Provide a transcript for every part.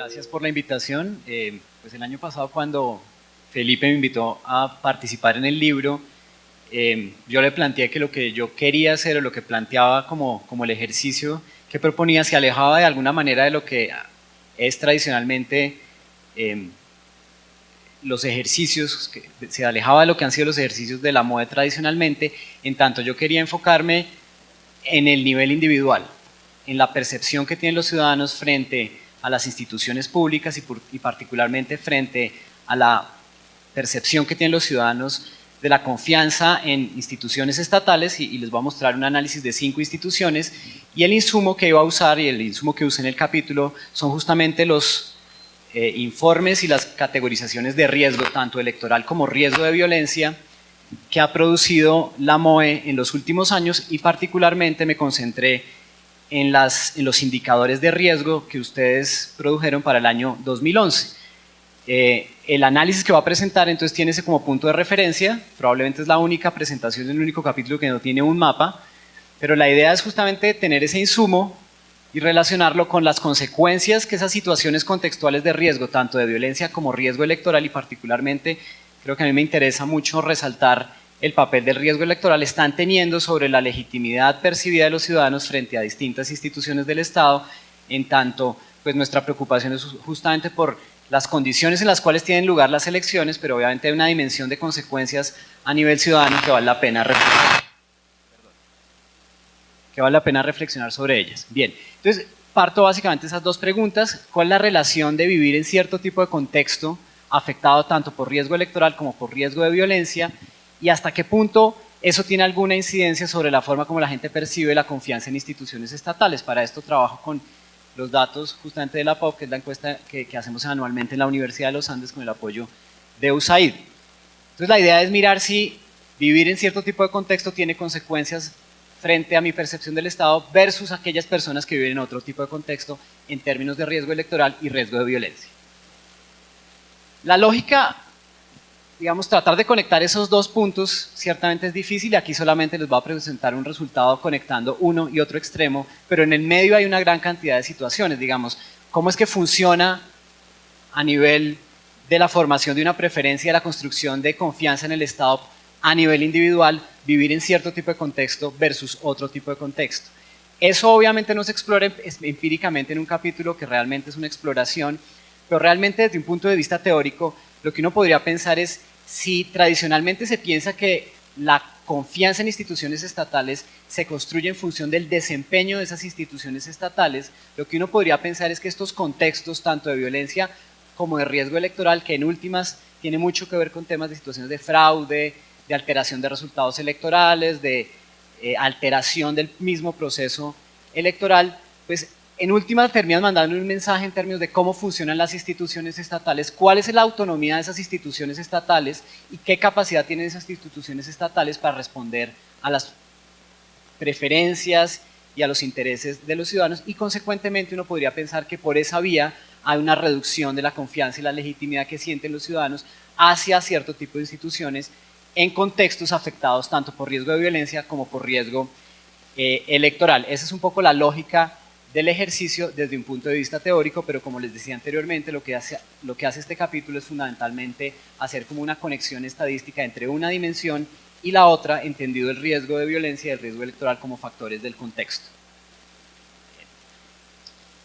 Gracias por la invitación. Pues el año pasado cuando Felipe me invitó a participar en el libro, yo le planteé que lo que yo quería hacer o lo que planteaba como el ejercicio que proponía se alejaba de alguna manera de lo que es tradicionalmente los ejercicios, que se alejaba de lo que han sido los ejercicios de la MOE tradicionalmente, en tanto yo quería enfocarme en el nivel individual, en la percepción que tienen los ciudadanos frente a las instituciones públicas y particularmente frente a la percepción que tienen los ciudadanos de la confianza en instituciones estatales y les voy a mostrar un análisis de 5 instituciones y el insumo que iba a usar y el insumo que usé en el capítulo son justamente los informes y las categorizaciones de riesgo, tanto electoral como riesgo de violencia, que ha producido la MOE en los últimos años y particularmente me concentré en los indicadores de riesgo que ustedes produjeron para el año 2011. El análisis que va a presentar entonces tiene ese como punto de referencia, probablemente es la única presentación, el único capítulo que no tiene un mapa, pero la idea es justamente tener ese insumo y relacionarlo con las consecuencias que esas situaciones contextuales de riesgo, tanto de violencia como riesgo electoral y particularmente creo que a mí me interesa mucho resaltar el papel del riesgo electoral están teniendo sobre la legitimidad percibida de los ciudadanos frente a distintas instituciones del Estado, en tanto pues nuestra preocupación es justamente por las condiciones en las cuales tienen lugar las elecciones, pero obviamente hay una dimensión de consecuencias a nivel ciudadano que vale la pena reflexionar sobre ellas. Bien, entonces parto básicamente de esas 2 preguntas. ¿Cuál es la relación de vivir en cierto tipo de contexto afectado tanto por riesgo electoral como por riesgo de violencia? ¿Y hasta qué punto eso tiene alguna incidencia sobre la forma como la gente percibe la confianza en instituciones estatales? Para esto trabajo con los datos justamente de la POP, que es la encuesta que hacemos anualmente en la Universidad de los Andes con el apoyo de USAID. Entonces la idea es mirar si vivir en cierto tipo de contexto tiene consecuencias frente a mi percepción del Estado versus aquellas personas que viven en otro tipo de contexto en términos de riesgo electoral y riesgo de violencia. La lógica, digamos, tratar de conectar esos 2 puntos ciertamente es difícil y aquí solamente les voy a presentar un resultado conectando uno y otro extremo, pero en el medio hay una gran cantidad de situaciones, digamos, cómo es que funciona a nivel de la formación de una preferencia, de la construcción de confianza en el Estado a nivel individual, vivir en cierto tipo de contexto versus otro tipo de contexto. Eso obviamente no se explora empíricamente en un capítulo que realmente es una exploración, pero realmente desde un punto de vista teórico, lo que uno podría pensar es si tradicionalmente se piensa que la confianza en instituciones estatales se construye en función del desempeño de esas instituciones estatales, lo que uno podría pensar es que estos contextos, tanto de violencia como de riesgo electoral, que en últimas tiene mucho que ver con temas de situaciones de fraude, de alteración de resultados electorales, de alteración del mismo proceso electoral, pues en últimas terminan mandando un mensaje en términos de cómo funcionan las instituciones estatales, cuál es la autonomía de esas instituciones estatales y qué capacidad tienen esas instituciones estatales para responder a las preferencias y a los intereses de los ciudadanos y consecuentemente uno podría pensar que por esa vía hay una reducción de la confianza y la legitimidad que sienten los ciudadanos hacia cierto tipo de instituciones en contextos afectados tanto por riesgo de violencia como por riesgo electoral. Esa es un poco la lógica del ejercicio desde un punto de vista teórico, pero como les decía anteriormente, lo que hace este capítulo es fundamentalmente hacer como una conexión estadística entre una dimensión y la otra, entendido el riesgo de violencia y el riesgo electoral como factores del contexto.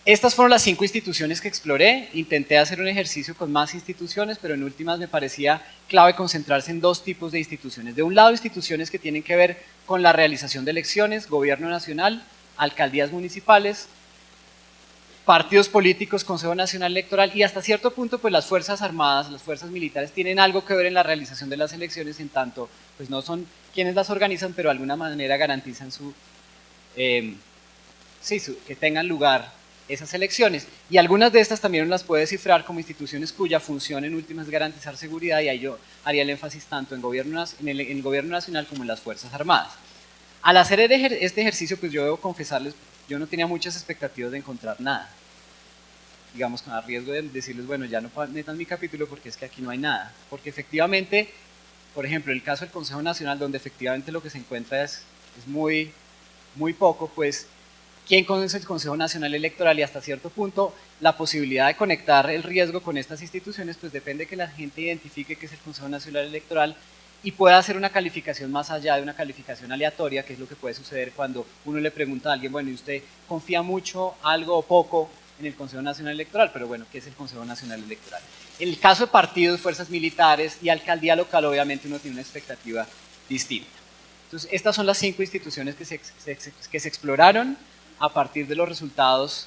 Estas fueron las 5 instituciones que exploré, intenté hacer un ejercicio con más instituciones, pero en últimas me parecía clave concentrarse en 2 tipos de instituciones. De un lado, instituciones que tienen que ver con la realización de elecciones, gobierno nacional, alcaldías municipales, partidos políticos, Consejo Nacional Electoral y hasta cierto punto pues las Fuerzas Armadas, las Fuerzas Militares tienen algo que ver en la realización de las elecciones en tanto pues no son quienes las organizan, pero de alguna manera garantizan que tengan lugar esas elecciones. Y algunas de estas también uno las puede descifrar como instituciones cuya función en últimas es garantizar seguridad y ahí yo haría el énfasis tanto en el gobierno nacional como en las Fuerzas Armadas. Al hacer este ejercicio, pues yo debo confesarles, yo no tenía muchas expectativas de encontrar nada. Digamos, con el riesgo de decirles, bueno, ya no metan mi capítulo porque es que aquí no hay nada. Porque efectivamente, por ejemplo, en el caso del Consejo Nacional, donde efectivamente lo que se encuentra es muy, muy poco, pues quién conoce el Consejo Nacional Electoral y hasta cierto punto la posibilidad de conectar el riesgo con estas instituciones, pues depende de que la gente identifique qué es el Consejo Nacional Electoral y pueda hacer una calificación más allá de una calificación aleatoria, que es lo que puede suceder cuando uno le pregunta a alguien, bueno, ¿y usted confía mucho, algo o poco en el Consejo Nacional Electoral? Pero bueno, ¿qué es el Consejo Nacional Electoral? En el caso de partidos, fuerzas militares y alcaldía local, obviamente uno tiene una expectativa distinta. Entonces, estas son las 5 instituciones que se exploraron a partir de los resultados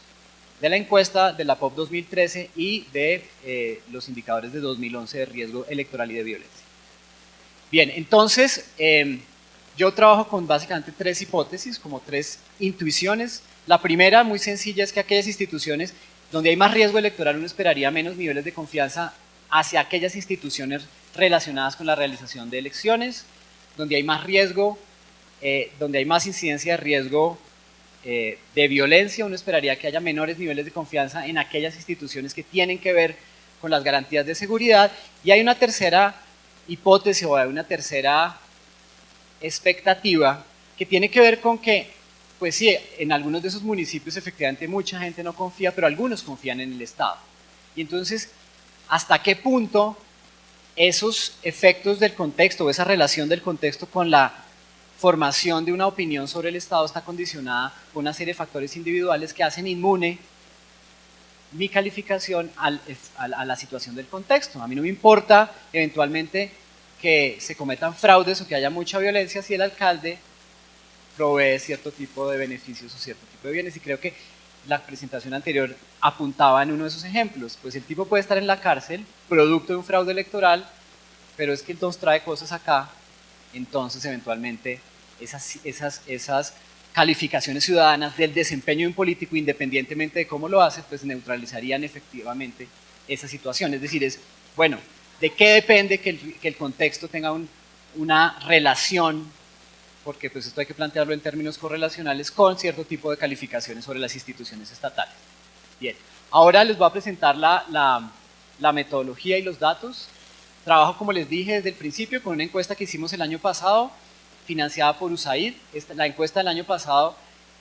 de la encuesta de la POP 2013 y de los indicadores de 2011 de riesgo electoral y de violencia. Bien, entonces yo trabajo con básicamente 3 hipótesis, como 3 intuiciones. La primera, muy sencilla, es que aquellas instituciones donde hay más riesgo electoral uno esperaría menos niveles de confianza hacia aquellas instituciones relacionadas con la realización de elecciones, donde hay más riesgo, donde hay más incidencia de riesgo de violencia, uno esperaría que haya menores niveles de confianza en aquellas instituciones que tienen que ver con las garantías de seguridad. Y hay una tercera hipótesis o hay una tercera expectativa que tiene que ver con que, pues sí, en algunos de esos municipios efectivamente mucha gente no confía, pero algunos confían en el Estado. Y entonces, ¿hasta qué punto esos efectos del contexto o esa relación del contexto con la formación de una opinión sobre el Estado está condicionada por una serie de factores individuales que hacen inmune mi calificación a la situación del contexto? A mí no me importa eventualmente que se cometan fraudes o que haya mucha violencia si el alcalde provee cierto tipo de beneficios o cierto tipo de bienes, y creo que la presentación anterior apuntaba en uno de esos ejemplos. Pues el tipo puede estar en la cárcel producto de un fraude electoral, pero es que él nos trae cosas acá, entonces eventualmente esas calificaciones ciudadanas del desempeño de un político, independientemente de cómo lo hace, pues neutralizarían efectivamente esa situación. Es decir, bueno, ¿de qué depende que el contexto tenga una relación? Porque pues esto hay que plantearlo en términos correlacionales con cierto tipo de calificaciones sobre las instituciones estatales. Bien, ahora les voy a presentar la metodología y los datos. Trabajo, como les dije desde el principio, con una encuesta que hicimos el año pasado, financiada por USAID. La encuesta del año pasado,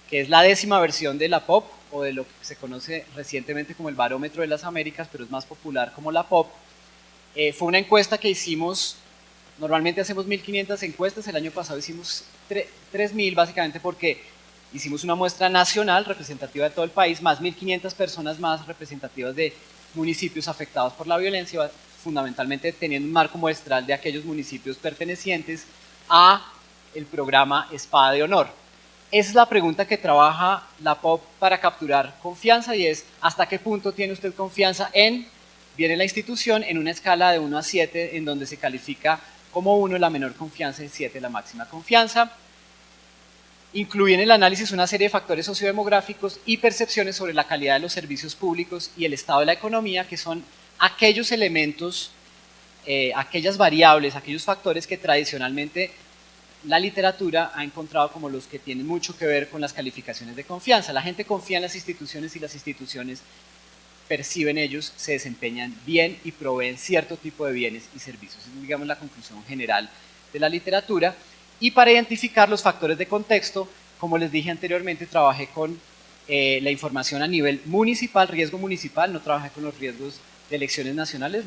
que es la 10ª versión de la POP, o de lo que se conoce recientemente como el Barómetro de las Américas, pero es más popular como la POP. Fue una encuesta que hicimos, normalmente hacemos 1.500 encuestas, el año pasado hicimos 3.000, básicamente porque hicimos una muestra nacional representativa de todo el país, más 1.500 personas más representativas de municipios afectados por la violencia, fundamentalmente teniendo un marco muestral de aquellos municipios pertenecientes a el programa Espada de Honor. Esa es la pregunta que trabaja la POP para capturar confianza, y es ¿hasta qué punto tiene usted confianza en, viene la institución, en una escala de 1 a 7, en donde se califica como 1 la menor confianza y 7 la máxima confianza? Incluye en el análisis una serie de factores sociodemográficos y percepciones sobre la calidad de los servicios públicos y el estado de la economía, que son aquellos elementos, aquellas variables, aquellos factores que tradicionalmente la literatura ha encontrado como los que tienen mucho que ver con las calificaciones de confianza. La gente confía en las instituciones y las instituciones perciben ellos, se desempeñan bien y proveen cierto tipo de bienes y servicios. Es, digamos, la conclusión general de la literatura. Y para identificar los factores de contexto, como les dije anteriormente, trabajé con la información a nivel municipal, riesgo municipal, no trabajé con los riesgos de elecciones nacionales,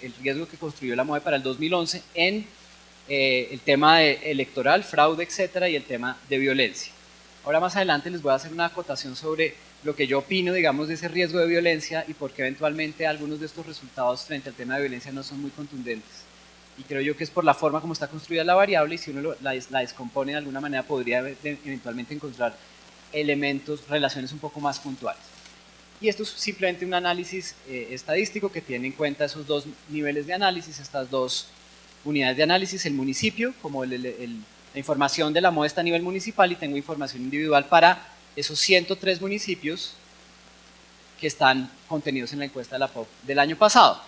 el riesgo que construyó la MOE para el 2011 en el tema electoral, fraude, etcétera, y el tema de violencia. Ahora más adelante les voy a hacer una acotación sobre lo que yo opino, digamos, de ese riesgo de violencia y por qué eventualmente algunos de estos resultados frente al tema de violencia no son muy contundentes. Y creo yo que es por la forma como está construida la variable, y si uno la descompone de alguna manera podría eventualmente encontrar elementos, relaciones un poco más puntuales. Y esto es simplemente un análisis estadístico que tiene en cuenta esos 2 niveles de análisis, estas 2 unidades de análisis, el municipio, como la información de la MOE está a nivel municipal, y tengo información individual para esos 103 municipios que están contenidos en la encuesta de la POP del año pasado.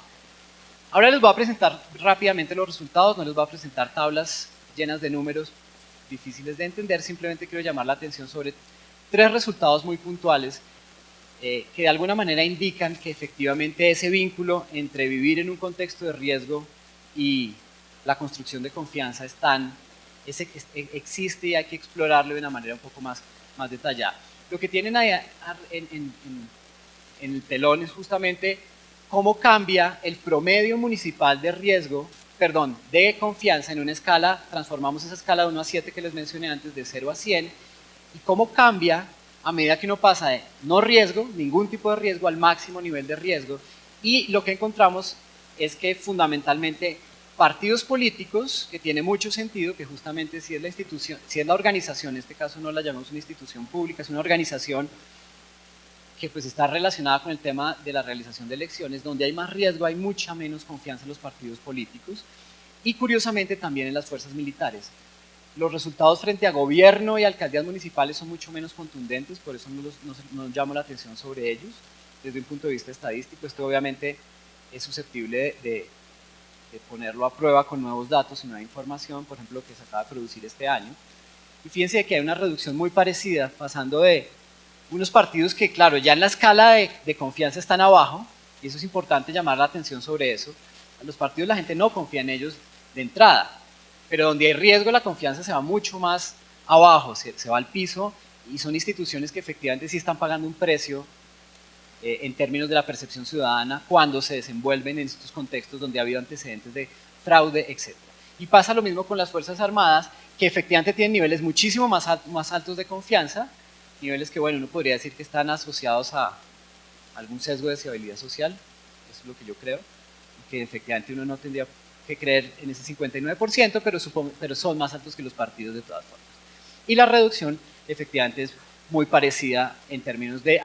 Ahora les voy a presentar rápidamente los resultados, no les voy a presentar tablas llenas de números difíciles de entender, simplemente quiero llamar la atención sobre 3 resultados muy puntuales que de alguna manera indican que efectivamente ese vínculo entre vivir en un contexto de riesgo y la construcción de confianza están existe y hay que explorarlo de una manera un poco más detallada. Lo que tienen ahí en el telón es justamente cómo cambia el promedio municipal de riesgo, perdón, de confianza en una escala, transformamos esa escala de 1 a 7 que les mencioné antes, de 0 a 100, y cómo cambia a medida que uno pasa de no riesgo, ningún tipo de riesgo, al máximo nivel de riesgo, y lo que encontramos es que fundamentalmente partidos políticos, que tiene mucho sentido, que justamente si es la institución, si es la organización, en este caso no la llamamos una institución pública, es una organización que pues está relacionada con el tema de la realización de elecciones, donde hay más riesgo, hay mucha menos confianza en los partidos políticos, y curiosamente también en las fuerzas militares. Los resultados frente a gobierno y alcaldías municipales son mucho menos contundentes, por eso nos llamo la atención sobre ellos, desde un punto de vista estadístico. Esto obviamente es susceptible de ponerlo a prueba con nuevos datos y nueva información, por ejemplo, lo que se acaba de producir este año. Y fíjense que hay una reducción muy parecida, pasando de unos partidos que, claro, ya en la escala de confianza están abajo, y eso es importante llamar la atención sobre eso. A los partidos la gente no confía en ellos de entrada, pero donde hay riesgo la confianza se va mucho más abajo, se va al piso, y son instituciones que efectivamente sí están pagando un precio en términos de la percepción ciudadana cuando se desenvuelven en estos contextos donde ha habido antecedentes de fraude, etc. Y pasa lo mismo con las Fuerzas Armadas, que efectivamente tienen niveles muchísimo más altos de confianza, niveles que, bueno, uno podría decir que están asociados a algún sesgo de deseabilidad social, eso es lo que yo creo, que efectivamente uno no tendría que creer en ese 59%, pero son más altos que los partidos de todas formas. Y la reducción efectivamente es muy parecida en términos de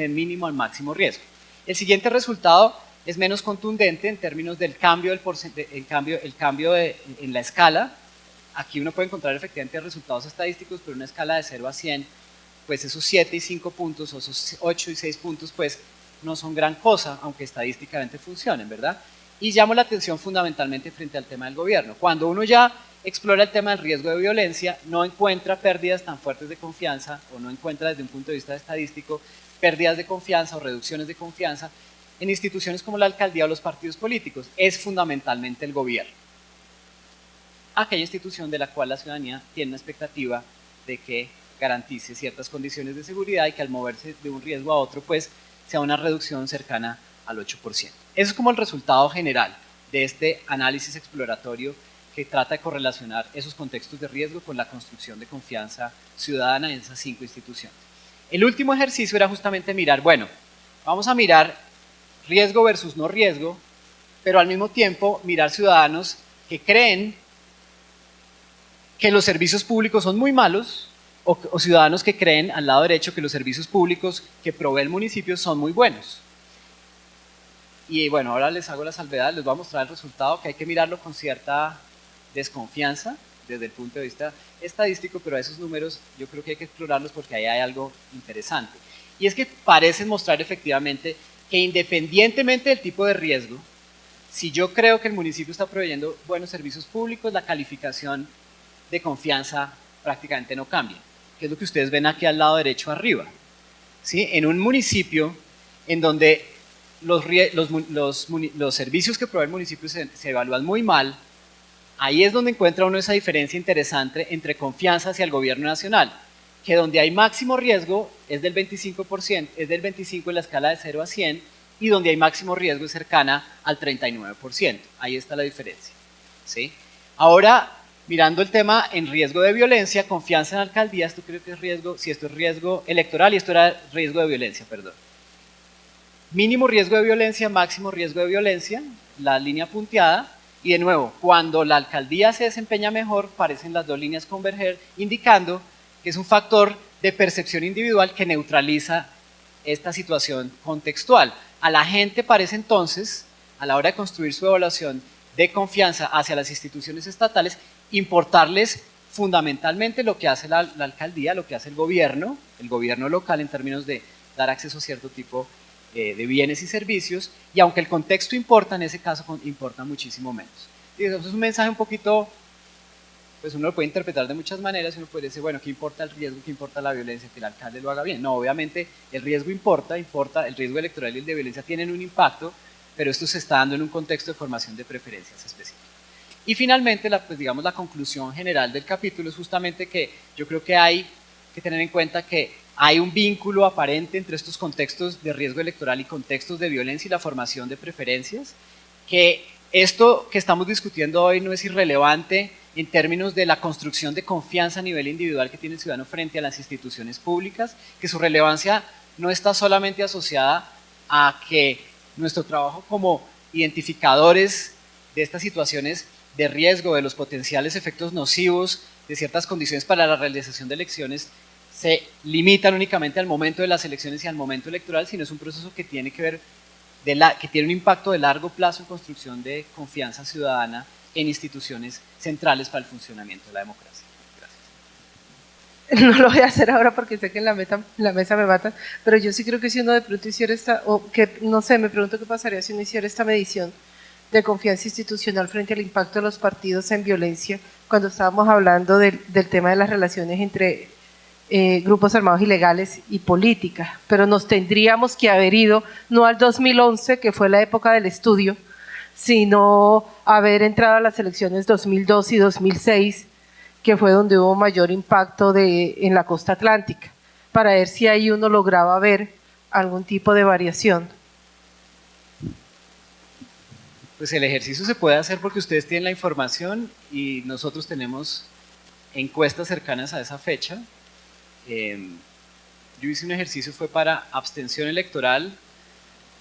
mínimo al máximo riesgo. El siguiente resultado es menos contundente en términos del cambio, en la escala. Aquí uno puede encontrar efectivamente resultados estadísticos, pero una escala de 0 a 100, pues esos 7 y 5 puntos, o esos 8 y 6 puntos, pues no son gran cosa, aunque estadísticamente funcionen, ¿verdad? Y llamo la atención fundamentalmente frente al tema del gobierno. Cuando uno ya explora el tema del riesgo de violencia, no encuentra pérdidas tan fuertes de confianza, o no encuentra desde un punto de vista estadístico pérdidas de confianza o reducciones de confianza en instituciones como la alcaldía o los partidos políticos. Es fundamentalmente el gobierno, aquella institución de la cual la ciudadanía tiene una expectativa de que garantice ciertas condiciones de seguridad y que al moverse de un riesgo a otro, pues sea una reducción cercana al 8%. Eso es como el resultado general de este análisis exploratorio que trata de correlacionar esos contextos de riesgo con la construcción de confianza ciudadana en esas 5 instituciones. El último ejercicio era justamente mirar, bueno, vamos a mirar riesgo versus no riesgo, pero al mismo tiempo mirar ciudadanos que creen que los servicios públicos son muy malos, o ciudadanos que creen al lado derecho que los servicios públicos que provee el municipio son muy buenos. Y bueno, ahora les hago la salvedad, les voy a mostrar el resultado, que hay que mirarlo con cierta desconfianza desde el punto de vista estadístico, pero a esos números yo creo que hay que explorarlos porque ahí hay algo interesante. Y es que parecen mostrar efectivamente que independientemente del tipo de riesgo, si yo creo que el municipio está proveyendo buenos servicios públicos, la calificación de confianza prácticamente no cambia, que es lo que ustedes ven aquí al lado derecho arriba. ¿Sí? En un municipio en donde los servicios que provee el municipio se evalúan muy mal, ahí es donde encuentra uno esa diferencia interesante entre confianza hacia el gobierno nacional, que donde hay máximo riesgo es del 25%, es del 25% en la escala de 0 a 100, y donde hay máximo riesgo es cercana al 39%. Ahí está la diferencia. ¿Sí? Ahora, mirando el tema en riesgo de violencia, confianza en alcaldías, esto creo que es riesgo, si esto es riesgo electoral y esto era riesgo de violencia, perdón. Mínimo riesgo de violencia, máximo riesgo de violencia, la línea punteada, y de nuevo, cuando la alcaldía se desempeña mejor, parecen las dos líneas converger, indicando que es un factor de percepción individual que neutraliza esta situación contextual. A la gente parece entonces, a la hora de construir su evaluación de confianza hacia las instituciones estatales, importarles fundamentalmente lo que hace la alcaldía, lo que hace el gobierno local en términos de dar acceso a cierto tipo de bienes y servicios, y aunque el contexto importa, en ese caso importa muchísimo menos. Y eso es un mensaje un poquito, pues uno lo puede interpretar de muchas maneras, uno puede decir, bueno, ¿qué importa el riesgo, qué importa la violencia, que el alcalde lo haga bien? No, obviamente el riesgo importa, el riesgo electoral y el de violencia tienen un impacto, pero esto se está dando en un contexto de formación de preferencias específicas. Y finalmente, pues, digamos, la conclusión general del capítulo es justamente que yo creo que hay que tener en cuenta que hay un vínculo aparente entre estos contextos de riesgo electoral y contextos de violencia y la formación de preferencias, que esto que estamos discutiendo hoy no es irrelevante en términos de la construcción de confianza a nivel individual que tiene el ciudadano frente a las instituciones públicas, que su relevancia no está solamente asociada a que nuestro trabajo como identificadores de estas situaciones de riesgo, de los potenciales efectos nocivos de ciertas condiciones para la realización de elecciones, se limitan únicamente al momento de las elecciones y al momento electoral, sino es un proceso que tiene que ver, que tiene un impacto de largo plazo en construcción de confianza ciudadana en instituciones centrales para el funcionamiento de la democracia. No lo voy a hacer ahora porque sé que en la mesa me matan, pero yo sí creo que si uno de pronto hiciera no sé, me pregunto qué pasaría si uno hiciera esta medición de confianza institucional frente al impacto de los partidos en violencia, cuando estábamos hablando del tema de las relaciones entre grupos armados ilegales y política, pero nos tendríamos que haber ido no al 2011, que fue la época del estudio, sino haber entrado a las elecciones 2002 y 2006, que fue donde hubo mayor impacto en la costa atlántica, para ver si ahí uno lograba ver algún tipo de variación. Pues el ejercicio se puede hacer porque ustedes tienen la información y nosotros tenemos encuestas cercanas a esa fecha. Yo hice un ejercicio, fue para abstención electoral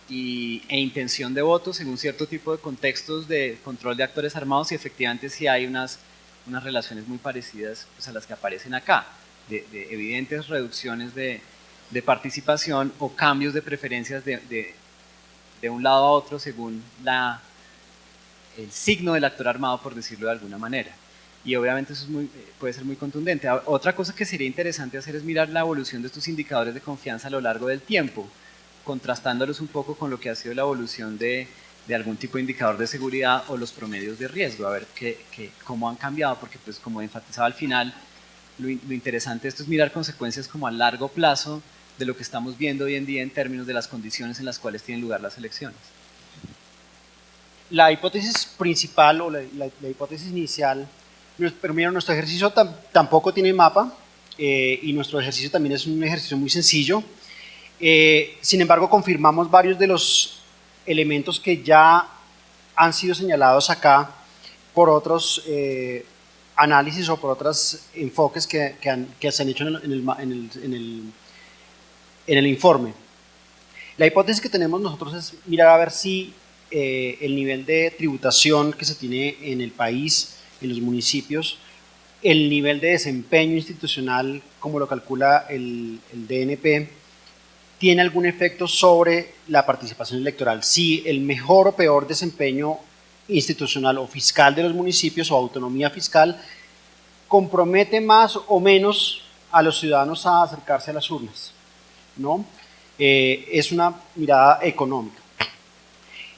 e intención de voto según cierto tipo de contextos de control de actores armados, y efectivamente sí hay unas relaciones muy parecidas, pues, a las que aparecen acá, de evidentes reducciones de participación o cambios de preferencias de un lado a otro según el signo del actor armado, por decirlo de alguna manera. Y obviamente eso puede ser muy contundente. Otra cosa que sería interesante hacer es mirar la evolución de estos indicadores de confianza a lo largo del tiempo, contrastándolos un poco con lo que ha sido la evolución de algún tipo de indicador de seguridad o los promedios de riesgo, a ver cómo han cambiado, porque, pues, como enfatizaba al final, lo interesante de esto es mirar consecuencias como a largo plazo de lo que estamos viendo hoy en día en términos de las condiciones en las cuales tienen lugar las elecciones. La hipótesis principal o la hipótesis inicial, pero mira, nuestro ejercicio tampoco tiene mapa, y nuestro ejercicio también es un ejercicio muy sencillo. Sin embargo, confirmamos varios de los elementos que ya han sido señalados acá por otros análisis o por otros enfoques que se han hecho en el informe. La hipótesis que tenemos nosotros es mirar a ver si el nivel de tributación que se tiene en el país, en los municipios, el nivel de desempeño institucional, como lo calcula el DNP, tiene algún efecto sobre la participación electoral. Si el mejor o peor desempeño institucional o fiscal de los municipios o autonomía fiscal compromete más o menos a los ciudadanos a acercarse a las urnas, ¿no? Es una mirada económica.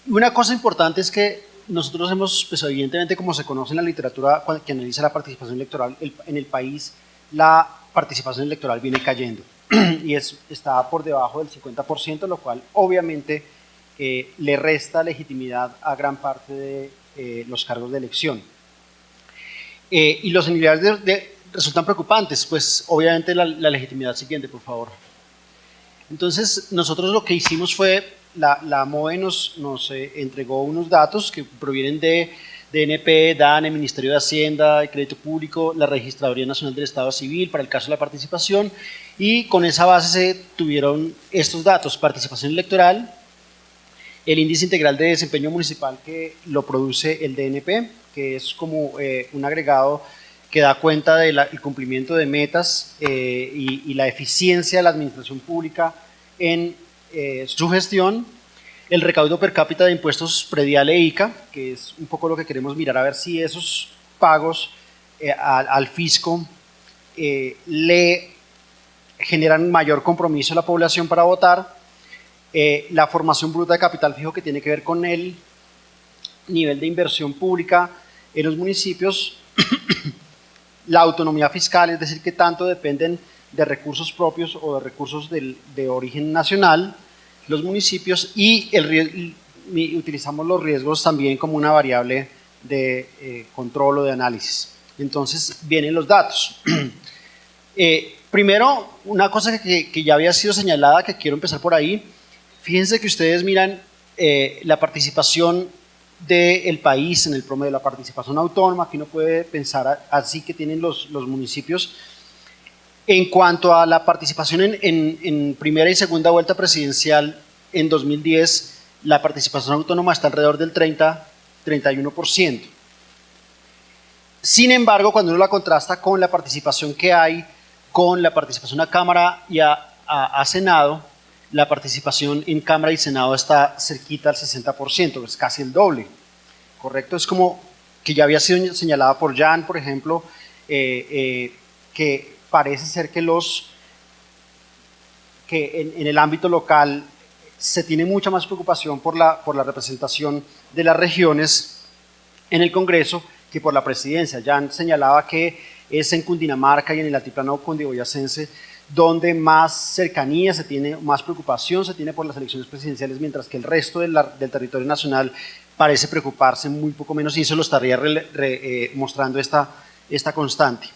Una cosa importante es que nosotros hemos, pues evidentemente, como se conoce en la literatura que analiza la participación electoral en el país, la participación electoral viene cayendo y está por debajo del 50%, lo cual obviamente le resta legitimidad a gran parte de los cargos de elección. Y los niveles resultan preocupantes, pues obviamente la legitimidad siguiente, por favor. Entonces nosotros lo que hicimos fue, la MOE nos entregó unos datos que provienen de DNP, DANE, Ministerio de Hacienda y Crédito Público, la Registraduría Nacional del Estado Civil para el caso de la participación, y con esa base se tuvieron estos datos: participación electoral, el índice integral de desempeño municipal que lo produce el DNP, que es como un agregado que da cuenta del cumplimiento de metas y la eficiencia de la administración pública en su gestión, el recaudo per cápita de impuestos predial e ICA, que es un poco lo que queremos mirar, a ver si esos pagos al fisco le generan mayor compromiso a la población para votar, la formación bruta de capital fijo, que tiene que ver con el nivel de inversión pública en los municipios, la autonomía fiscal, es decir, que tanto dependen de recursos propios o de recursos de origen nacional los municipios, y utilizamos los riesgos también como una variable de control o de análisis. Entonces vienen los datos. Primero, una cosa que ya había sido señalada, que quiero empezar por ahí. Fíjense que ustedes miran la participación del país en el promedio, la participación autónoma, que uno puede pensar así que tienen los municipios. En cuanto a la participación en primera y segunda vuelta presidencial en 2010, la participación autónoma está alrededor del 30-31%. Sin embargo, cuando uno la contrasta con la participación que hay con la participación a Cámara y a Senado, la participación en Cámara y Senado está cerquita al 60%, es casi el doble, ¿correcto? Es como que ya había sido señalada por Jan, por ejemplo, que parece ser que en el ámbito local se tiene mucha más preocupación por la representación de las regiones en el Congreso que por la presidencia. Jan señalaba que es en Cundinamarca y en el altiplano cundiboyacense donde más cercanía se tiene, más preocupación se tiene por las elecciones presidenciales, mientras que el resto del territorio nacional parece preocuparse muy poco menos, y eso lo estaría mostrando esta constante.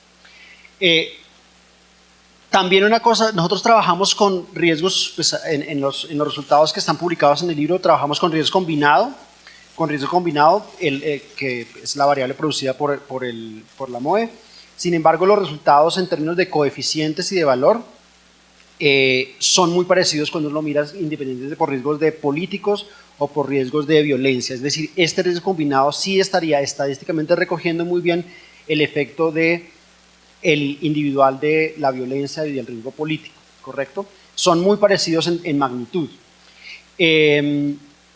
También una cosa, nosotros trabajamos con riesgos, pues, en los resultados que están publicados en el libro, trabajamos con riesgo combinado, que es la variable producida por la MOE. Sin embargo, los resultados en términos de coeficientes y de valor son muy parecidos cuando uno lo mira independientemente por riesgos de políticos o por riesgos de violencia. Es decir, este riesgo combinado sí estaría estadísticamente recogiendo muy bien el efecto del individual de la violencia y del riesgo político, ¿correcto? Son muy parecidos en magnitud.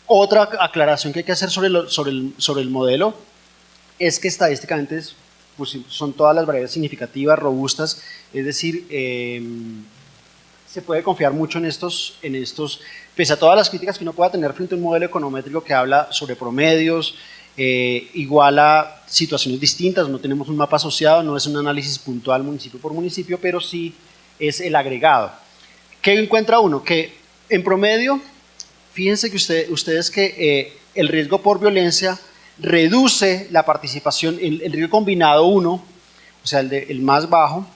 Otra aclaración que hay que hacer sobre el modelo es que estadísticamente pues, son todas las variables significativas, robustas, es decir, se puede confiar mucho en estos, pese a todas las críticas que uno pueda tener frente a un modelo econométrico que habla sobre promedios, igual a situaciones distintas, no tenemos un mapa asociado, no es un análisis puntual municipio por municipio, pero sí es el agregado. ¿Qué encuentra uno? Que en promedio, fíjense que ustedes que el riesgo por violencia reduce la participación, el riesgo combinado 1, o sea, el más bajo,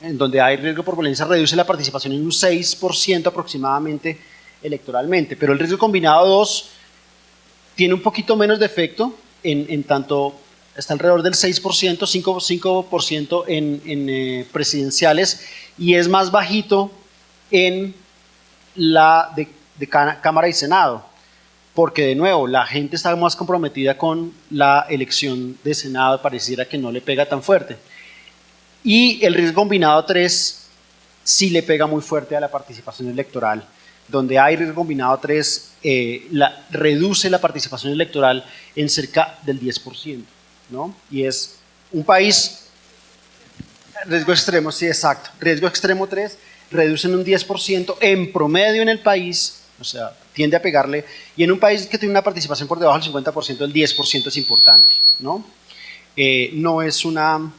en donde hay riesgo por violencia, reduce la participación en un 6% aproximadamente electoralmente, pero el riesgo combinado 2 tiene un poquito menos de efecto, en tanto está alrededor del 6%, 5% en presidenciales, y es más bajito en la de Cámara y Senado, porque de nuevo la gente está más comprometida con la elección de Senado, pareciera que no le pega tan fuerte. Y el riesgo combinado 3 sí le pega muy fuerte a la participación electoral. Donde hay riesgo combinado 3, reduce la participación electoral en cerca del 10%, ¿no? Y es un país, riesgo extremo, sí, exacto, riesgo extremo 3, reducen un 10% en promedio en el país, o sea, tiende a pegarle, y en un país que tiene una participación por debajo del 50%, el 10% es importante, ¿no? No es una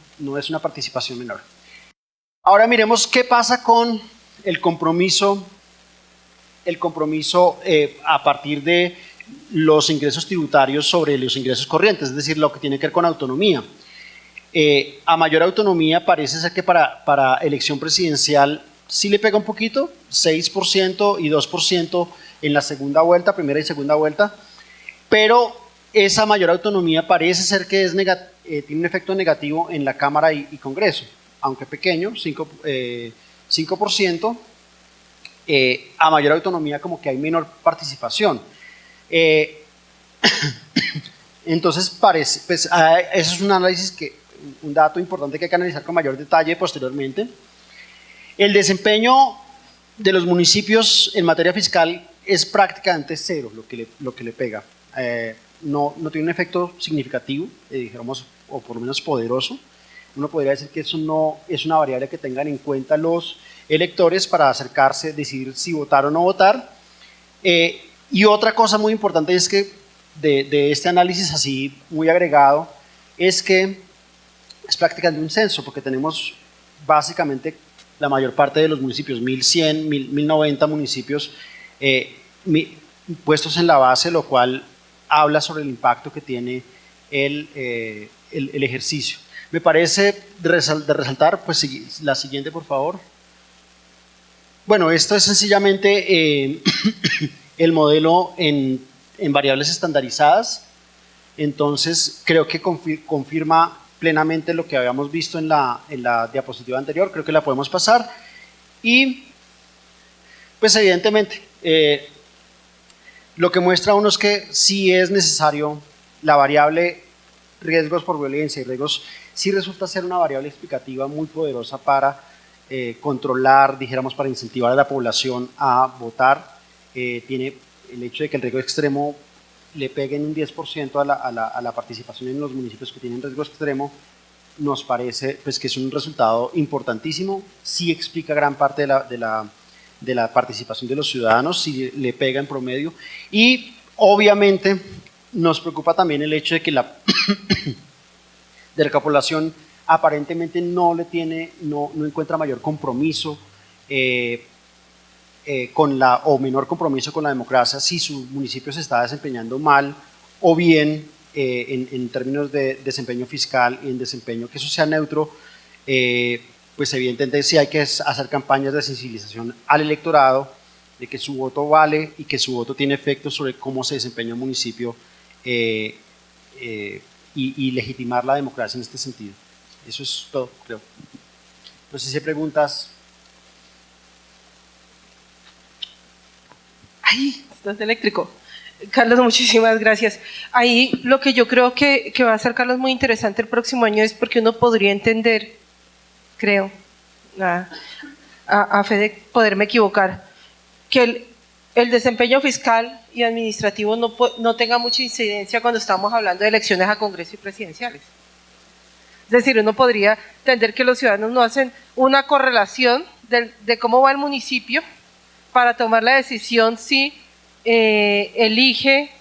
participación menor. Ahora miremos qué pasa con el compromiso a partir de los ingresos tributarios sobre los ingresos corrientes, es decir, lo que tiene que ver con autonomía. A mayor autonomía parece ser que para elección presidencial sí le pega un poquito, 6% y 2% en la segunda vuelta, primera y segunda vuelta, pero esa mayor autonomía parece ser que tiene un efecto negativo en la Cámara y Congreso, aunque pequeño, 5%. A mayor autonomía como que hay menor participación. Entonces parece, pues, eso es un análisis un dato importante que hay que analizar con mayor detalle posteriormente. El desempeño de los municipios en materia fiscal es prácticamente cero lo que le pega. No tiene un efecto significativo, digamos, o por lo menos poderoso. Uno podría decir que eso no es una variable que tengan en cuenta los electores para acercarse, decidir si votar o no votar. Y otra cosa muy importante es que de este análisis así muy agregado es que es prácticamente un censo, porque tenemos básicamente la mayor parte de los municipios, 1100, 1090 municipios puestos en la base, lo cual habla sobre el impacto que tiene el ejercicio. Me parece de resaltar, pues la siguiente por favor. Bueno, esto es sencillamente el modelo en variables estandarizadas, entonces creo que confirma plenamente lo que habíamos visto en la diapositiva anterior, creo que la podemos pasar, y pues evidentemente lo que muestra uno es que sí es necesario la variable riesgos por violencia y riesgos, sí resulta ser una variable explicativa muy poderosa para controlar, dijéramos, para incentivar a la población a votar. Tiene el hecho de que el riesgo extremo le pegue en un 10% a la participación en los municipios que tienen riesgo extremo, nos parece pues, que es un resultado importantísimo, sí explica gran parte de la participación de los ciudadanos, sí le pega en promedio, y obviamente nos preocupa también el hecho de que la población aparentemente no encuentra mayor compromiso o menor compromiso con la democracia si su municipio se está desempeñando mal, o bien en términos de desempeño fiscal y en desempeño que eso sea neutro, pues evidentemente sí hay que hacer campañas de sensibilización al electorado de que su voto vale y que su voto tiene efectos sobre cómo se desempeña un municipio y legitimar la democracia en este sentido. Eso es todo, creo. No sé si hay preguntas. ¡Ay! Estás eléctrico. Carlos, muchísimas gracias. Ahí lo que yo creo que va a ser, Carlos, muy interesante el próximo año es porque uno podría entender, creo, a fe de poderme equivocar, que el desempeño fiscal y administrativo no tenga mucha incidencia cuando estamos hablando de elecciones a Congreso y presidenciales. Es decir, uno podría entender que los ciudadanos no hacen una correlación de cómo va el municipio para tomar la decisión si elige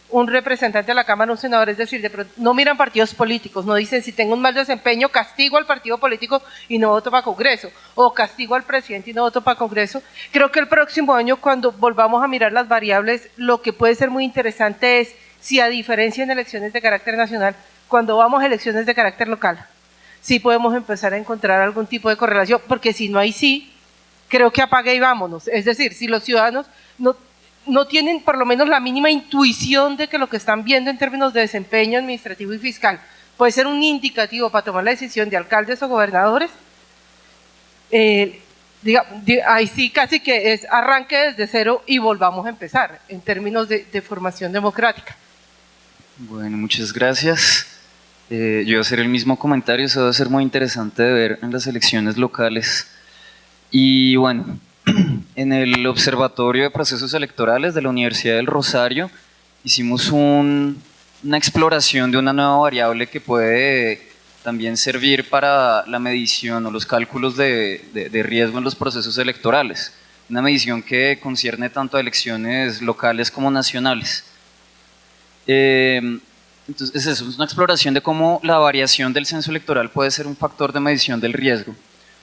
un representante a la Cámara, un senador, es decir, no miran partidos políticos, no dicen si tengo un mal desempeño, castigo al partido político y no voto para Congreso, o castigo al presidente y no voto para Congreso. Creo que el próximo año, cuando volvamos a mirar las variables, lo que puede ser muy interesante es si, a diferencia en elecciones de carácter nacional, cuando vamos a elecciones de carácter local, sí podemos empezar a encontrar algún tipo de correlación, porque si no hay sí, creo que apague y vámonos. Es decir, si los ciudadanos no tienen por lo menos la mínima intuición de que lo que están viendo en términos de desempeño administrativo y fiscal puede ser un indicativo para tomar la decisión de alcaldes o gobernadores, ahí sí casi que es arranque desde cero y volvamos a empezar en términos de formación democrática. Bueno, muchas gracias. Yo voy a hacer el mismo comentario, eso va a ser muy interesante de ver en las elecciones locales. Y bueno, en el Observatorio de Procesos Electorales de la Universidad del Rosario hicimos una exploración de una nueva variable que puede también servir para la medición o los cálculos de riesgo en los procesos electorales. Una medición que concierne tanto a elecciones locales como nacionales. Entonces eso es una exploración de cómo la variación del censo electoral puede ser un factor de medición del riesgo.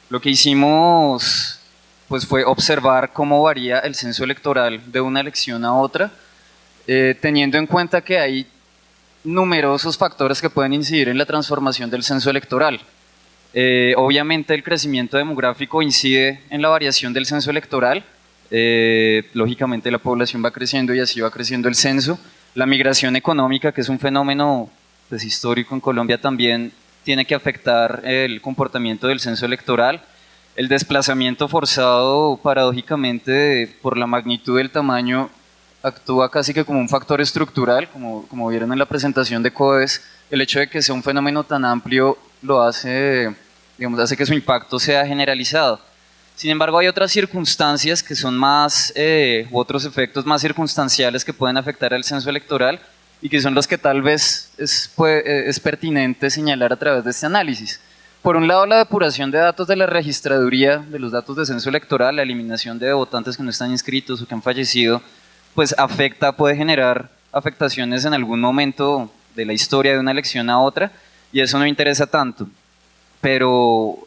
Lo que hicimos pues, fue observar cómo varía el censo electoral de una elección a otra, teniendo en cuenta que hay numerosos factores que pueden incidir en la transformación del censo electoral. Obviamente el crecimiento demográfico incide en la variación del censo electoral, lógicamente la población va creciendo y así va creciendo el censo. La migración económica, que es un fenómeno pues, histórico en Colombia, también tiene que afectar el comportamiento del censo electoral. El desplazamiento forzado, paradójicamente, por la magnitud del tamaño, actúa casi que como un factor estructural, como vieron en la presentación de CODES. El hecho de que sea un fenómeno tan amplio lo hace, digamos, hace que su impacto sea generalizado. Sin embargo, hay otras circunstancias que son más, u otros efectos más circunstanciales que pueden afectar al censo electoral y que son los que tal vez es pertinente señalar a través de este análisis. Por un lado, la depuración de datos de la registraduría, de los datos de censo electoral, la eliminación de votantes que no están inscritos o que han fallecido, pues puede generar afectaciones en algún momento de la historia de una elección a otra, y eso no interesa tanto. Pero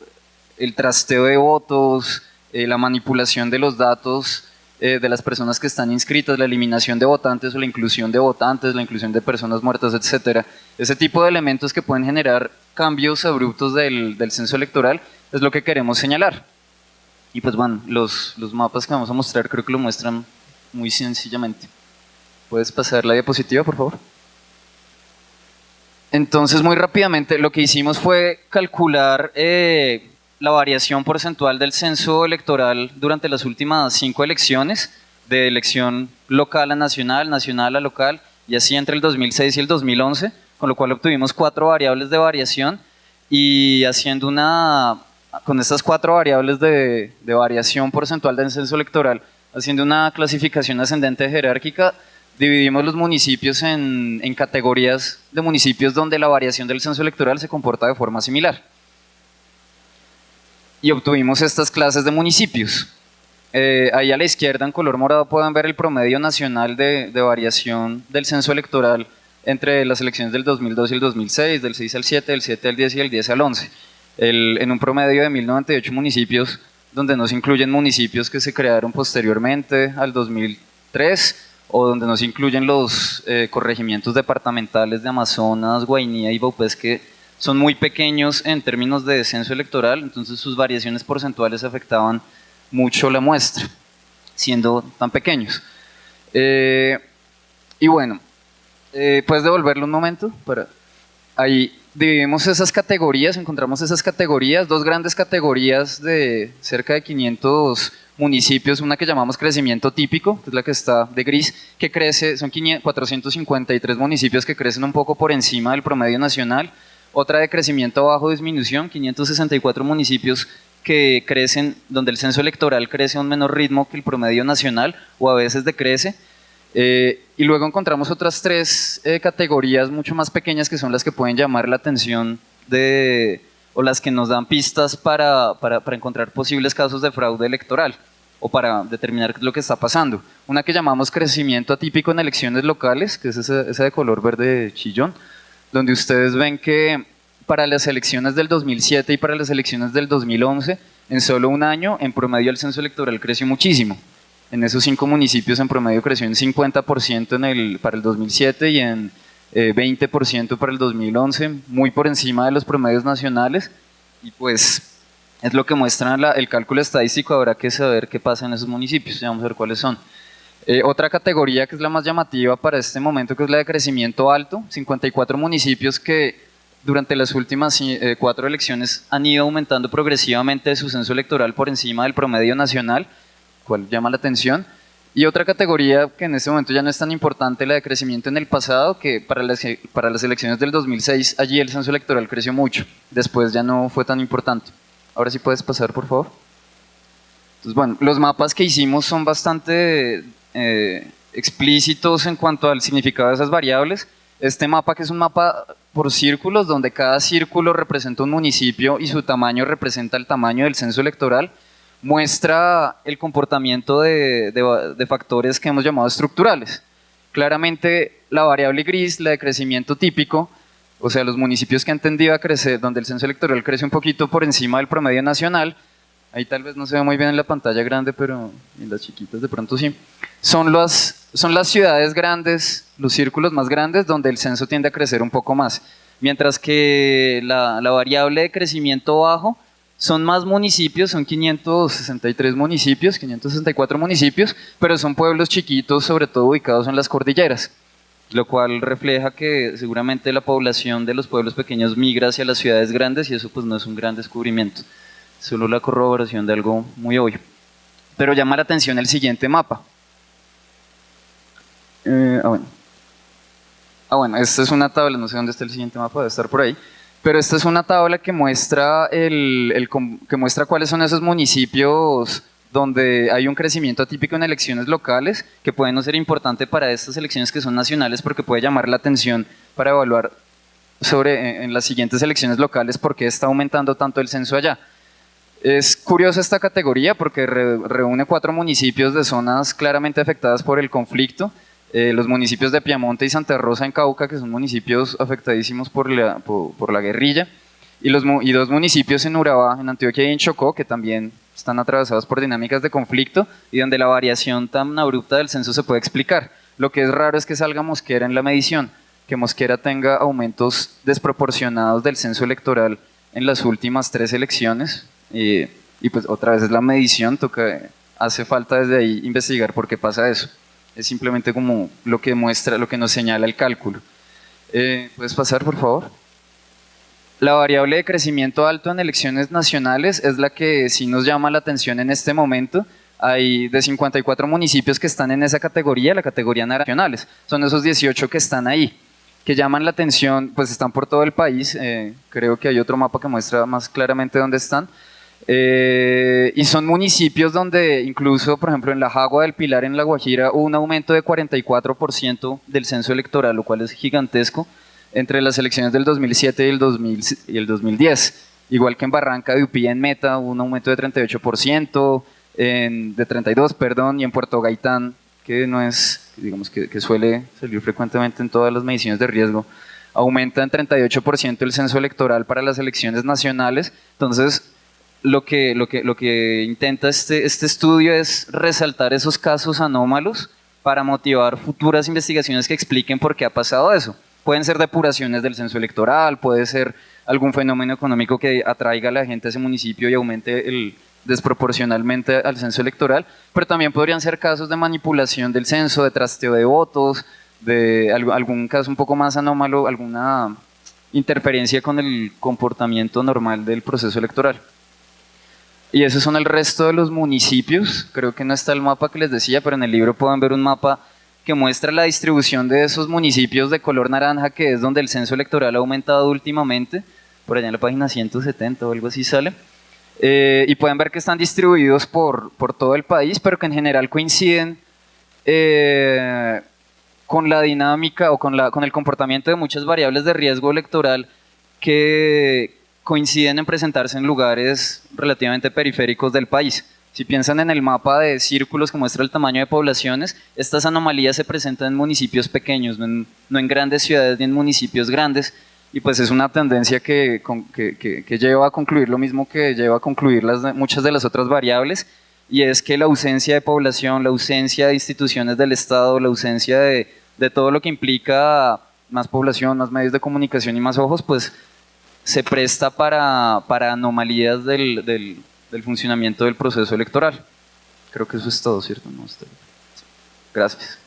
el trasteo de votos, la manipulación de los datos, de las personas que están inscritas, la eliminación de votantes o la inclusión de personas muertas, etcétera. Ese tipo de elementos que pueden generar cambios abruptos del censo electoral es lo que queremos señalar. Y pues bueno, los mapas que vamos a mostrar creo que lo muestran muy sencillamente. ¿Puedes pasar la diapositiva, por favor? Entonces, muy rápidamente, lo que hicimos fue calcular la variación porcentual del censo electoral durante las últimas 5 elecciones, de elección local a nacional, nacional a local, y así entre el 2006 y el 2011, con lo cual obtuvimos 4 variables de variación, y haciendo con estas 4 variables de variación porcentual del censo electoral, haciendo una clasificación ascendente jerárquica, dividimos los municipios en categorías de municipios donde la variación del censo electoral se comporta de forma similar. Y obtuvimos estas clases de municipios. Ahí a la izquierda en color morado pueden ver el promedio nacional de variación del censo electoral entre las elecciones del 2002 y el 2006, del 6 al 7, del 7 al 10 y del 10 al 11. En un promedio de 1098 municipios, donde no se incluyen municipios que se crearon posteriormente al 2003, o donde no se incluyen los corregimientos departamentales de Amazonas, Guainía y Vaupés, que son muy pequeños en términos de censo electoral, entonces sus variaciones porcentuales afectaban mucho la muestra, siendo tan pequeños. Y bueno, ¿puedes devolverlo un momento? Ahí dividimos esas categorías, encontramos esas categorías, 2 grandes categorías de cerca de 500 municipios, una que llamamos crecimiento típico, que es la que está de gris, que crece, son 453 municipios que crecen un poco por encima del promedio nacional, otra de crecimiento bajo disminución, 564 municipios que crecen, donde el censo electoral crece a un menor ritmo que el promedio nacional o a veces decrece, y luego encontramos otras 3 categorías mucho más pequeñas que son las que pueden llamar la atención o las que nos dan pistas para encontrar posibles casos de fraude electoral o para determinar qué es lo que está pasando. Una que llamamos crecimiento atípico en elecciones locales, que es esa de color verde chillón, donde ustedes ven que para las elecciones del 2007 y para las elecciones del 2011, en solo un año, en promedio el censo electoral creció muchísimo. En esos 5 municipios en promedio creció en 50% para el 2007 y en 20% para el 2011, muy por encima de los promedios nacionales, y pues es lo que muestra el cálculo estadístico. Habrá que saber qué pasa en esos municipios, ya vamos a ver cuáles son. Otra categoría que es la más llamativa para este momento, que es la de crecimiento alto, 54 municipios que durante las últimas 4 elecciones han ido aumentando progresivamente su censo electoral por encima del promedio nacional, cual llama la atención. Y otra categoría que en este momento ya no es tan importante, la de crecimiento en el pasado, que para las elecciones del 2006 allí el censo electoral creció mucho, después ya no fue tan importante. Ahora sí puedes pasar, por favor. Entonces, bueno, los mapas que hicimos son bastante explícitos en cuanto al significado de esas variables. Este mapa, que es un mapa por círculos, donde cada círculo representa un municipio y su tamaño representa el tamaño del censo electoral, muestra el comportamiento de factores que hemos llamado estructurales. Claramente la variable gris, la de crecimiento típico, o sea, los municipios que han tendido a crecer, donde el censo electoral crece un poquito por encima del promedio nacional, ahí tal vez no se ve muy bien en la pantalla grande, pero en las chiquitas de pronto sí, son las ciudades grandes, los círculos más grandes, donde el censo tiende a crecer un poco más, mientras que la variable de crecimiento bajo son más municipios, son 563 municipios, 564 municipios, pero son pueblos chiquitos, sobre todo ubicados en las cordilleras, lo cual refleja que seguramente la población de los pueblos pequeños migra hacia las ciudades grandes, y eso pues no es un gran descubrimiento, solo la corroboración de algo muy obvio. Pero llama la atención el siguiente mapa. Bueno, esta es una tabla, no sé dónde está el siguiente mapa, debe estar por ahí. Pero esta es una tabla que muestra, que muestra cuáles son esos municipios donde hay un crecimiento atípico en elecciones locales, que puede no ser importante para estas elecciones que son nacionales, porque puede llamar la atención para evaluar en las siguientes elecciones locales por qué está aumentando tanto el censo allá. Es curiosa esta categoría porque reúne 4 municipios de zonas claramente afectadas por el conflicto, los municipios de Piamonte y Santa Rosa en Cauca, que son municipios afectadísimos por la guerrilla, y 2 municipios en Urabá, en Antioquia y en Chocó, que también están atravesados por dinámicas de conflicto y donde la variación tan abrupta del censo se puede explicar. Lo que es raro es que salga Mosquera en la medición, que Mosquera tenga aumentos desproporcionados del censo electoral en las últimas 3 elecciones, y pues otra vez es la medición, hace falta desde ahí investigar por qué pasa eso. Es simplemente como lo que muestra, lo que nos señala el cálculo. ¿Puedes pasar, por favor? La variable de crecimiento alto en elecciones nacionales es la que sí nos llama la atención en este momento. Hay de 54 municipios que están en esa categoría, la categoría nacionales. Son esos 18 que están ahí, que llaman la atención, pues están por todo el país. Creo que hay otro mapa que muestra más claramente dónde están. Y son municipios donde incluso, por ejemplo, en la Jagua del Pilar, en La Guajira, hubo un aumento de 44% del censo electoral, lo cual es gigantesco, entre las elecciones del 2007 y el 2010. Igual que en Barranca de Upía, en Meta, hubo un aumento de 38%, de 32%, perdón, y en Puerto Gaitán, que no es, digamos que suele salir frecuentemente en todas las mediciones de riesgo, aumenta en 38% el censo electoral para las elecciones nacionales. Entonces, lo que intenta este estudio es resaltar esos casos anómalos para motivar futuras investigaciones que expliquen por qué ha pasado eso. Pueden ser depuraciones del censo electoral, puede ser algún fenómeno económico que atraiga a la gente a ese municipio y aumente desproporcionalmente al censo electoral, pero también podrían ser casos de manipulación del censo, de trasteo de votos, de algún caso un poco más anómalo, alguna interferencia con el comportamiento normal del proceso electoral. Y esos son el resto de los municipios. Creo que no está el mapa que les decía, pero en el libro pueden ver un mapa que muestra la distribución de esos municipios de color naranja, que es donde el censo electoral ha aumentado últimamente, por allá en la página 170 o algo así sale. Y pueden ver que están distribuidos por todo el país, pero que en general coinciden con la dinámica o con el comportamiento de muchas variables de riesgo electoral que coinciden en presentarse en lugares relativamente periféricos del país. Si piensan en el mapa de círculos que muestra el tamaño de poblaciones, estas anomalías se presentan en municipios pequeños, no en grandes ciudades ni en municipios grandes, y pues es una tendencia que lleva a concluir lo mismo que lleva a concluir muchas de las otras variables, y es que la ausencia de población, la ausencia de instituciones del Estado, la ausencia de todo lo que implica más población, más medios de comunicación y más ojos, pues se presta para anomalías del funcionamiento del proceso electoral. Creo que eso es todo, ¿cierto? No, gracias.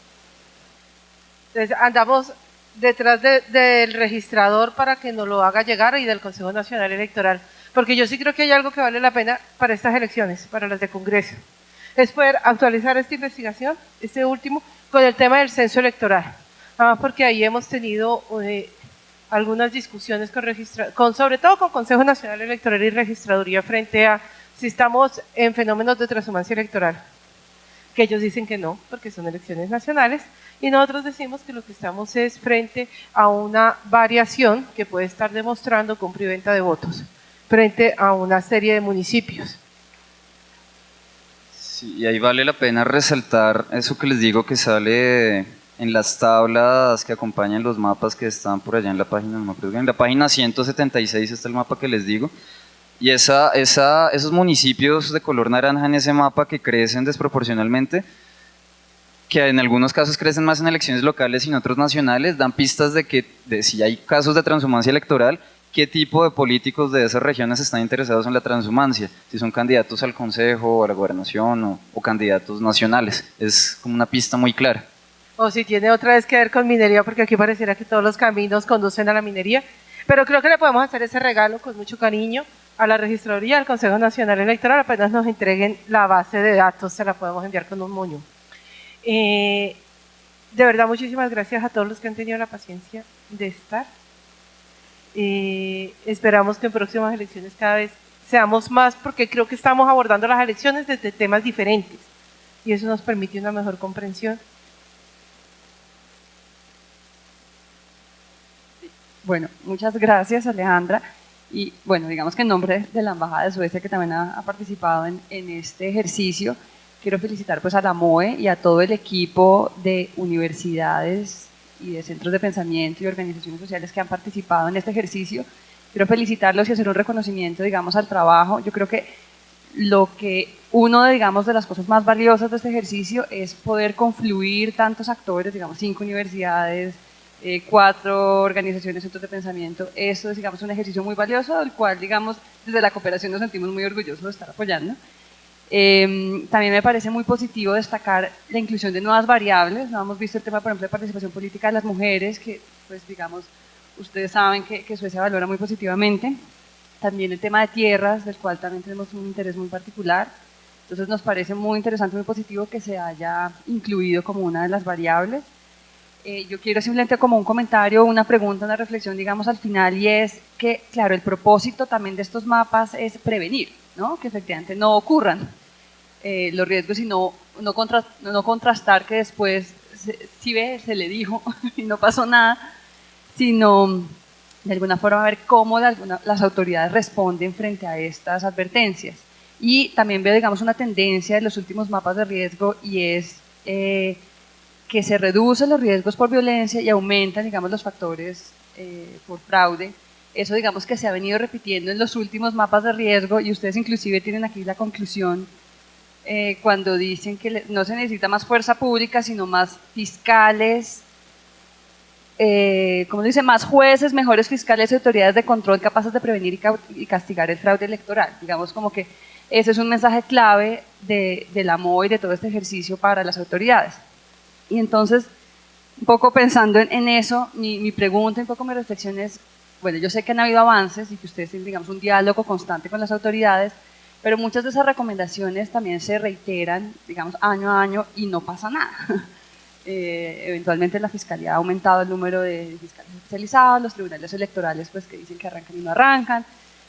Entonces andamos detrás del registrador para que nos lo haga llegar y del Consejo Nacional Electoral, porque yo sí creo que hay algo que vale la pena para estas elecciones, para las de Congreso, es poder actualizar esta investigación, este último, con el tema del censo electoral, además porque ahí hemos tenido algunas discusiones sobre todo con Consejo Nacional Electoral y Registraduría frente a si estamos en fenómenos de transhumancia electoral, que ellos dicen que no, porque son elecciones nacionales, y nosotros decimos que lo que estamos es frente a una variación que puede estar demostrando compra y venta de votos, frente a una serie de municipios. Sí, y ahí vale la pena resaltar eso que les digo que sale en las tablas que acompañan los mapas que están por allá en la página, no me acuerdo, en la página 176 está el mapa que les digo, y esos municipios de color naranja en ese mapa que crecen desproporcionalmente, que en algunos casos crecen más en elecciones locales y en otros nacionales, dan pistas de si hay casos de transhumancia electoral, qué tipo de políticos de esas regiones están interesados en la transhumancia, si son candidatos al consejo, a la gobernación o candidatos nacionales. Es como una pista muy clara. O si tiene otra vez que ver con minería, porque aquí pareciera que todos los caminos conducen a la minería, pero creo que le podemos hacer ese regalo con mucho cariño a la Registraduría, al Consejo Nacional Electoral, apenas nos entreguen la base de datos, se la podemos enviar con un moño. De verdad, muchísimas gracias a todos los que han tenido la paciencia de estar. Esperamos que en próximas elecciones cada vez seamos más, porque creo que estamos abordando las elecciones desde temas diferentes y eso nos permite una mejor comprensión. Bueno, muchas gracias, Alejandra. Y bueno, digamos que en nombre de la Embajada de Suecia, que también ha participado en este ejercicio, quiero felicitar pues a la MOE y a todo el equipo de universidades y de centros de pensamiento y organizaciones sociales que han participado en este ejercicio. Quiero felicitarlos y hacer un reconocimiento, digamos, al trabajo. Yo creo que uno de, digamos, de las cosas más valiosas de este ejercicio es poder confluir tantos actores, digamos, 5 universidades, 4 organizaciones, centros de pensamiento. Eso es, digamos, un ejercicio muy valioso, del cual, digamos, desde la cooperación nos sentimos muy orgullosos de estar apoyando. También me parece muy positivo destacar la inclusión de nuevas variables. No hemos visto el tema, por ejemplo, de participación política de las mujeres, que, pues, digamos, ustedes saben que Suecia valora muy positivamente. También el tema de tierras, del cual también tenemos un interés muy particular. Entonces nos parece muy interesante, muy positivo que se haya incluido como una de las variables. Yo quiero simplemente como un comentario, una pregunta, una reflexión, digamos, al final, y es que, claro, el propósito también de estos mapas es prevenir, ¿no? Que efectivamente no ocurran los riesgos y no contrastar que después, si ve, se le dijo y no pasó nada, sino de alguna forma ver cómo las autoridades responden frente a estas advertencias. Y también veo, digamos, una tendencia en los últimos mapas de riesgo, y es que se reducen los riesgos por violencia y aumentan, digamos, los factores por fraude. Eso, digamos, que se ha venido repitiendo en los últimos mapas de riesgo, y ustedes inclusive tienen aquí la conclusión cuando dicen que no se necesita más fuerza pública, sino más fiscales, como dice, más jueces, mejores fiscales y autoridades de control capaces de prevenir y castigar el fraude electoral. Digamos, como que ese es un mensaje clave de la MOE y de todo este ejercicio para las autoridades. Y entonces, un poco pensando en eso, mi pregunta, un poco mi reflexión es, bueno, yo sé que han habido avances y que ustedes tienen, digamos, un diálogo constante con las autoridades, pero muchas de esas recomendaciones también se reiteran, digamos, año a año, y no pasa nada. Eventualmente la Fiscalía ha aumentado el número de fiscales especializados, los tribunales electorales, pues, que dicen que arrancan y no arrancan.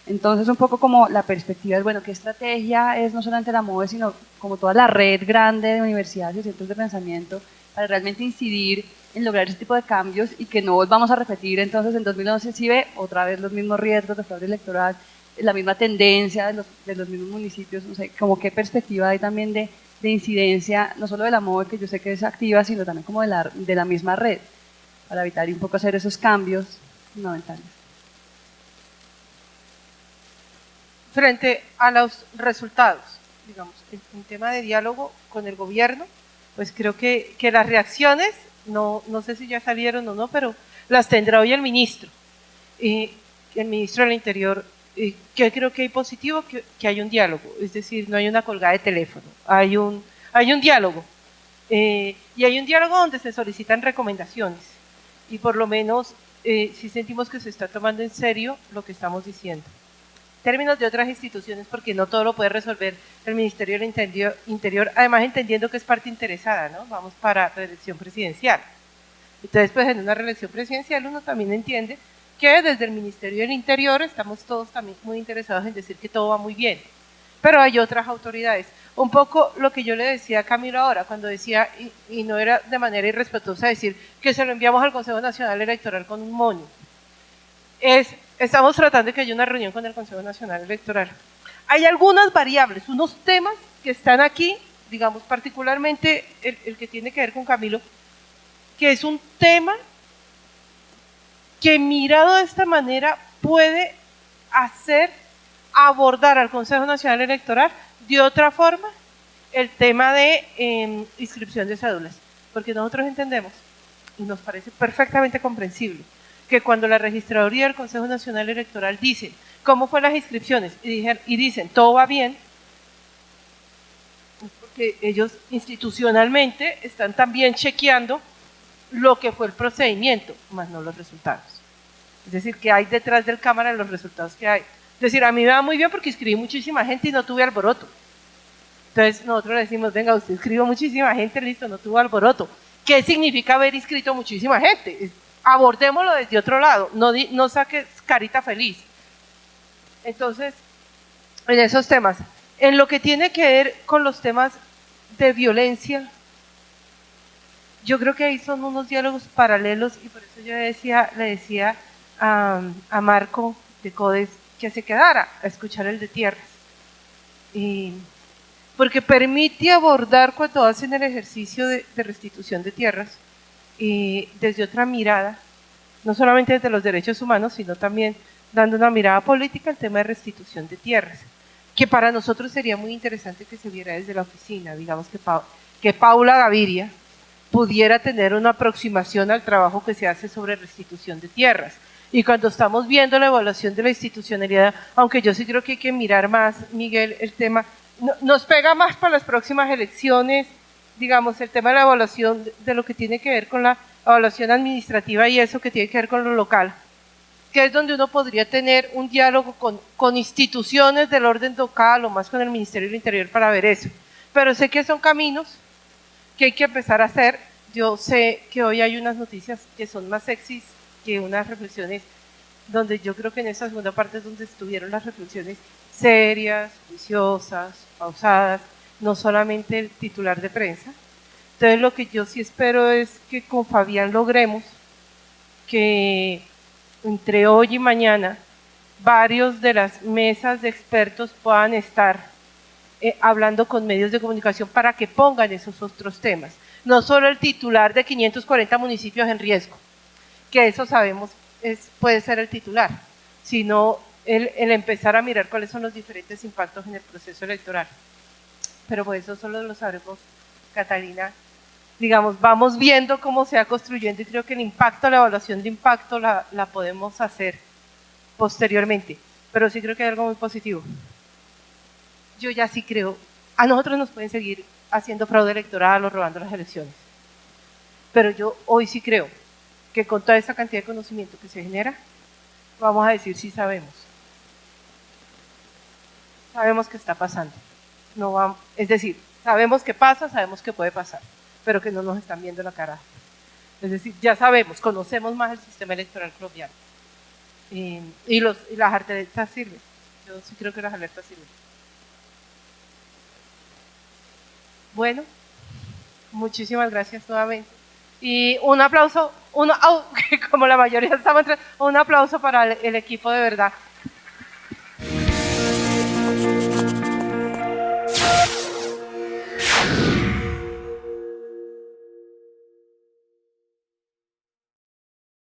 Entonces, un poco como la perspectiva es, bueno, ¿qué estrategia es no solamente la MOVE, sino como toda la red grande de universidades y centros de pensamiento para realmente incidir en lograr ese tipo de cambios y que no volvamos a repetir entonces en 2011, si ve, otra vez los mismos riesgos de fraude electoral, la misma tendencia de los mismos municipios? No sé, como qué perspectiva hay también de incidencia, no solo de la MOVE, que yo sé que es activa, sino también como de la misma red, para evitar un poco hacer esos cambios fundamentales. Frente a los resultados, digamos, en tema de diálogo con el gobierno, pues creo que las reacciones, no sé si ya salieron o no, pero las tendrá hoy el ministro del Interior, que creo que hay positivo, que hay un diálogo, es decir, no hay una colgada de teléfono, hay un diálogo, y hay un diálogo donde se solicitan recomendaciones, y por lo menos sí sentimos que se está tomando en serio lo que estamos diciendo. Términos de otras instituciones, porque no todo lo puede resolver el Ministerio del Interior, además entendiendo que es parte interesada, ¿no? Vamos para reelección presidencial. Entonces, pues en una reelección presidencial uno también entiende que desde el Ministerio del Interior estamos todos también muy interesados en decir que todo va muy bien. Pero hay otras autoridades. Un poco lo que yo le decía a Camilo ahora, cuando decía, y no era de manera irrespetuosa decir que se lo enviamos al Consejo Nacional Electoral con un moño. Estamos tratando de que haya una reunión con el Consejo Nacional Electoral. Hay algunas variables, unos temas que están aquí, digamos particularmente el que tiene que ver con Camilo, que es un tema que mirado de esta manera puede abordar al Consejo Nacional Electoral de otra forma el tema de inscripción de cédulas, porque nosotros entendemos, y nos parece perfectamente comprensible, que cuando la registraduría del Consejo Nacional Electoral dicen cómo fue las inscripciones y dicen todo va bien, porque ellos institucionalmente están también chequeando lo que fue el procedimiento, más no los resultados. Es decir, que hay detrás del cámara los resultados que hay. Es decir, a mí me va muy bien porque inscribí muchísima gente y no tuve alboroto. Entonces nosotros le decimos, venga, usted inscribió muchísima gente, listo, no tuvo alboroto. ¿Qué significa haber inscrito muchísima gente? Abordémoslo desde otro lado, no saques carita feliz. Entonces, en esos temas, en lo que tiene que ver con los temas de violencia, yo creo que ahí son unos diálogos paralelos, y por eso yo le decía a Marco de CODES que se quedara a escuchar el de tierras, porque permite abordar cuando hacen el ejercicio de restitución de tierras desde otra mirada, no solamente desde los derechos humanos, sino también dando una mirada política al tema de restitución de tierras. que para nosotros sería muy interesante que se viera desde la oficina, digamos que Paula Gaviria pudiera tener una aproximación al trabajo que se hace sobre restitución de tierras. Y cuando estamos viendo la evaluación de la institucionalidad, aunque yo sí creo que hay que mirar más, Miguel, el tema, nos pega más para las próximas elecciones, digamos, el tema de la evaluación de lo que tiene que ver con la evaluación administrativa y eso que tiene que ver con lo local, que es donde uno podría tener un diálogo con instituciones del orden local o más con el Ministerio del Interior para ver eso. Pero sé que son caminos que hay que empezar a hacer. Yo sé que hoy hay unas noticias que son más sexys que unas reflexiones donde yo creo que en esa segunda parte es donde estuvieron las reflexiones serias, juiciosas, pausadas, no solamente el titular de prensa. Entonces lo que yo sí espero es que con Fabián logremos que entre hoy y mañana varios de las mesas de expertos puedan estar hablando con medios de comunicación para que pongan esos otros temas. No solo el titular de 540 municipios en riesgo, que eso sabemos puede ser el titular, sino el empezar a mirar cuáles son los diferentes impactos en el proceso electoral. Pero pues eso solo lo sabremos, Catalina. Digamos, vamos viendo cómo se va construyendo y creo que el impacto, la evaluación de impacto la podemos hacer posteriormente. Pero sí creo que hay algo muy positivo. Yo ya sí creo, a nosotros nos pueden seguir haciendo fraude electoral o robando las elecciones. Pero yo hoy sí creo que con toda esa cantidad de conocimiento que se genera, vamos a decir sí sabemos. Sabemos qué está pasando. No vamos, es decir, sabemos qué pasa, sabemos qué puede pasar, pero que no nos están viendo la cara. Es decir, ya sabemos, conocemos más el sistema electoral colombiano. Y las alertas sirven. Yo sí creo que las alertas sirven. Bueno, muchísimas gracias nuevamente. Y un aplauso, como la mayoría estamos, un aplauso para el equipo de verdad.